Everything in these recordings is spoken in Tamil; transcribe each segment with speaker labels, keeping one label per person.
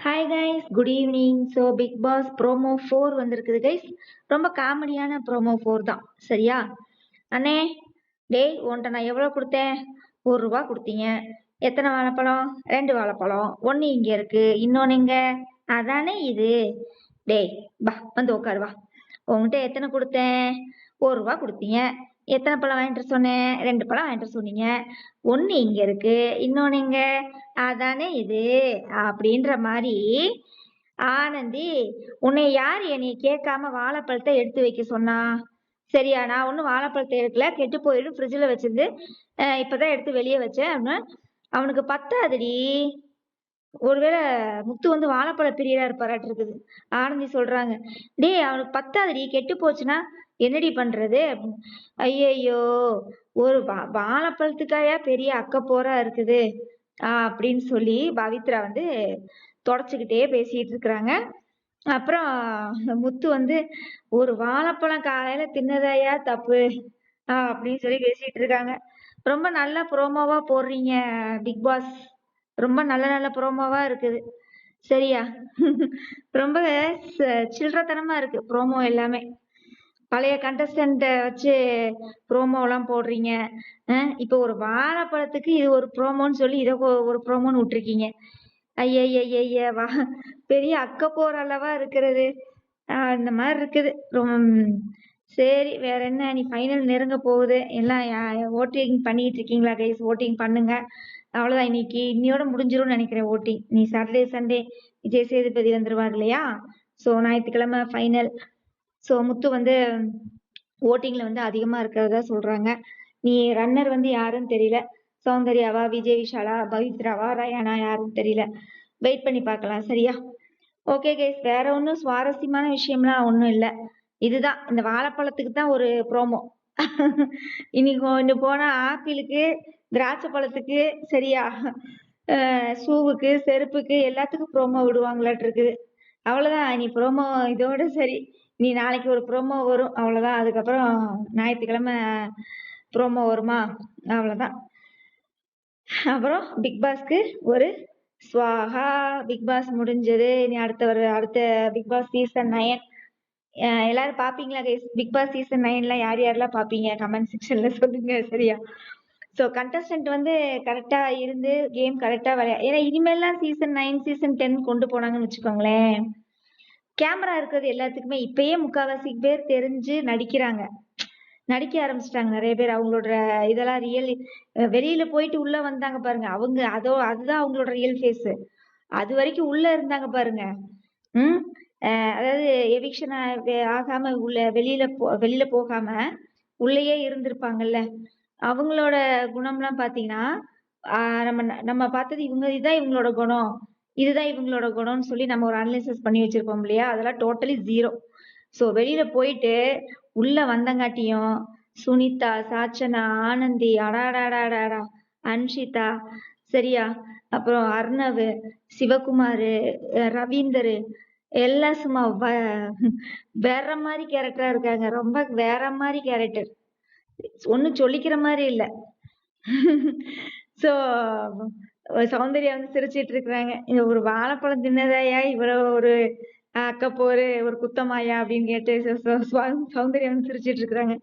Speaker 1: Hi guys, good evening. So Bigg Boss promo 4 வந்திருக்குது கைஸ். ரொம்ப காமெடியான ப்ரோமோ 4 தான். சரியா அண்ணே? டேய், உன்கிட்ட நான் எவ்வளோ கொடுத்தேன்? ₹1 கொடுத்தீங்க. எத்தனை வாழைப்பழம்? 2 வாழைப்பழம். ஒன்று இங்கே இருக்கு, இன்னொன்று இங்க. அதானே இது. டேய், பா வந்து உட்காரு வா. உங்ககிட்ட எத்தனை கொடுத்தேன்? ₹1 கொடுத்தீங்க. எத்தனை பழம் வாங்கிட்டு வர சொன்னேன்? 2 பழம் வாங்கிட்டு வர சொன்னீங்க. ஒன்று இங்கே இருக்கு, இன்னொன்று இங்க. அதானே இது. அப்படின்ற மாதிரி ஆனந்தி, உன்னை யார் என்னை கேட்காம வாழைப்பழத்தை எடுத்து வைக்க சொன்னா? சரியா, நான் ஒன்றும் வாழைப்பழத்தை எடுக்கல, கெட்டு போயிடும், ஃப்ரிட்ஜில் வச்சிருந்து இப்பதான் எடுத்து வெளியே வச்சேன் அப்படின்னு. அவனுக்கு பத்தாதுடி. ஒருவேளை முத்து வந்து வாழைப்பழ பிரியரா இருப்பாராட்டு இருக்குது. ஆனந்தி சொல்றாங்க, டேய் அவனுக்கு பத்தாதுடி, கெட்டு போச்சுன்னா என்னடி பண்றது? ஐயையோ, ஒரு வாழைப்பழத்துக்காயா பெரிய அக்கப்போரா இருக்குது அப்படின்னு சொல்லி பவித்ரா வந்து தொடச்சுக்கிட்டே பேசிட்டு இருக்கிறாங்க. அப்புறம் முத்து வந்து, ஒரு வாழைப்பழம் காலையில தின்னதாயா தப்பு அப்படின்னு சொல்லி பேசிட்டு இருக்காங்க. ரொம்ப நல்ல ப்ரோமோவா போடுறீங்க பிக் பாஸ். ரொம்ப நல்ல நல்ல ப்ரோமோவா இருக்குது. சரியா? ரொம்ப சில்லறத்தனமா இருக்கு ப்ரோமோ எல்லாமே. பழைய கண்டஸ்டன்ட வச்சு ப்ரோமோ எல்லாம் போடுறீங்க. இப்போ ஒரு வாழைப்பழத்துக்கு இது ஒரு ப்ரோமோன்னு சொல்லி இதை ஒரு ப்ரோமோன்னு விட்டுருக்கீங்க. ஐயய்ய, வா, பெரிய அக்கப்போர் அல்லவா இருக்கிறது. இந்த மாதிரி இருக்குது. சரி, வேற என்ன? நீ ஃபைனல் நெருங்க போகுது. எல்லாம் ஓட்டிங் பண்ணிட்டு இருக்கீங்களா கைஸ்? ஓட்டிங் பண்ணுங்க. அவ்வளவுதான், இன்னையோட முடிஞ்சிரும்னு நினைக்கிறேன் ஓட்டிங். நீ சாட்டர்டே சண்டே விஜய் சேதுபதி வந்துருவார் இல்லையா? ஸோ ஞாயிற்றுக்கிழமை ஃபைனல். ஸோ முத்து வந்து ஓட்டிங்ல வந்து அதிகமா இருக்கிறதா சொல்றாங்க. நீ ரன்னர் வந்து யாருன்னு தெரியல. சௌந்தர்யாவா, விஜய் விஷாலா, பவித்ராவா, ரயானா, யாருன்னு தெரியல. வெயிட் பண்ணி பார்க்கலாம். சரியா? ஓகே கைஸ், வேற ஒன்றும் சுவாரஸ்யமான விஷயம்லாம் ஒன்றும் இல்லை. இதுதான், இந்த வாழைப்பழத்துக்கு தான் ஒரு ப்ரோமோ. இன்னைக்கு போனா ஆப்பிளுக்கு, திராட்சை பழத்துக்கு, சரியா, ஷூவுக்கு, செருப்புக்கு, எல்லாத்துக்கும் ப்ரோமோ விடுவாங்களாட்டு இருக்குது. அவ்வளவுதான், நீ ப்ரோமோ இதோட சரி. நீ நாளைக்கு ஒரு ப்ரோமோ வரும், அவ்வளவுதான். அதுக்கப்புறம் ஞாயிற்றுக்கிழமை ப்ரோமோ வருமா? அவ்வளவுதான். அப்புறம் பிக் பாஸ்க்கு ஒரு ஸ்வாஹா. பிக் பாஸ் முடிஞ்சது. நீ அடுத்த பிக் பாஸ் சீசன் 9 எல்லாரும் பாப்பீங்களா கைஸ்? பிக் பாஸ் சீசன் 9ல யார் யாரெல்லாம் பாப்பீங்க? கமெண்ட் செக்ஷன்ல சொல்லுங்க. சரியா? ஸோ கண்டஸ்டன்ட் வந்து கரெக்டா இருந்து கேம் கரெக்டா ஏன்னா இனிமேல்லாம் சீசன் 9 சீசன் 10 கொண்டு போனாங்கன்னு வச்சுக்கோங்களேன், கேமரா இருக்கிறது எல்லாத்துக்குமே இப்பயே முக்காவாசி பேர் தெரிஞ்சு நடிக்க ஆரம்பிச்சிட்டாங்க. நிறைய பேர் அவங்களோட இதெல்லாம் ரியல். வெளியில போயிட்டு உள்ள வந்தாங்க பாருங்க, அவங்க அதுதான் அவங்களோட ரியல் ஃபேஸ். அது வரைக்கும் உள்ள இருந்தாங்க பாருங்க. அதாவது எவிக்ஷன் ஆகாம வெளியில போகாம உள்ளேயே இருந்திருப்பாங்கல்ல, அவங்களோட குணம்லாம் பாத்தீங்கன்னா நம்ம பார்த்தது இதுதான் இவங்களோட குணம், இதுதான் இவங்களோட குணம்னு சொல்லி நம்ம ஒரு அனலைசிஸ் பண்ணி வச்சிருப்போம் இல்லையா? அதெல்லாம் டோட்டலி ஜீரோ. ஸோ வெளியில போயிட்டு உள்ள வந்தங்காட்டியும் சுனிதா, சாச்சனா, ஆனந்தி, அடாடாடாடா, அன்ஷிதா, சரியா, அப்புறம் அர்ணவ், சிவகுமார், ரவீந்தர், எல்லாம் சும்மா வேற மாதிரி கேரக்டரா இருக்காங்க. ரொம்ப வேற மாதிரி கேரக்டர், ஒன்னும் சொல்லிக்கிற மாதிரி இல்ல. சோ சௌந்தர்யா வந்து சிரிச்சிட்டு இருக்கிறாங்க, இந்த ஒரு வாழைப்பழம் தின்னதாயா இவ்வளவு ஒரு அக்கப்போரு, ஒரு குத்தமாயா அப்படின்னு கேட்டு சௌந்தர்யா வந்து சிரிச்சிட்டு இருக்கிறாங்க.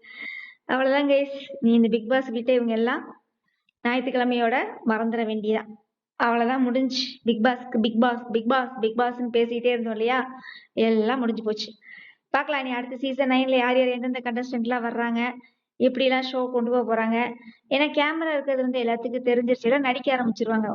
Speaker 1: அவ்வளவுதான் கைஸ், நீ இந்த பிக் பாஸ் கிட்ட இவங்க எல்லாம் ஞாயிற்றுக்கிழமையோட மறந்துட வேண்டியதான். அவ்வளவுதான், முடிஞ்சு. பிக் பாஸ்க்கு big boss big boss big பாஸ்ன்னு பேசிட்டே இருந்தோம் இல்லையா? எல்லாம் முடிஞ்சு போச்சு. பார்க்கலாம் நீ அடுத்த சீசன் 9ல யார் யார் எந்தெந்த கண்டஸ்டன்ட் எல்லாம் வர்றாங்க, எப்படி எல்லாம் ஷோ கொண்டு போக போறாங்க. ஏன்னா கேமரா இருக்கிறது வந்து எல்லாத்துக்கும் தெரிஞ்சிருச்சு, எல்லாம் நடிக்க ஆரம்பிச்சிருவாங்க.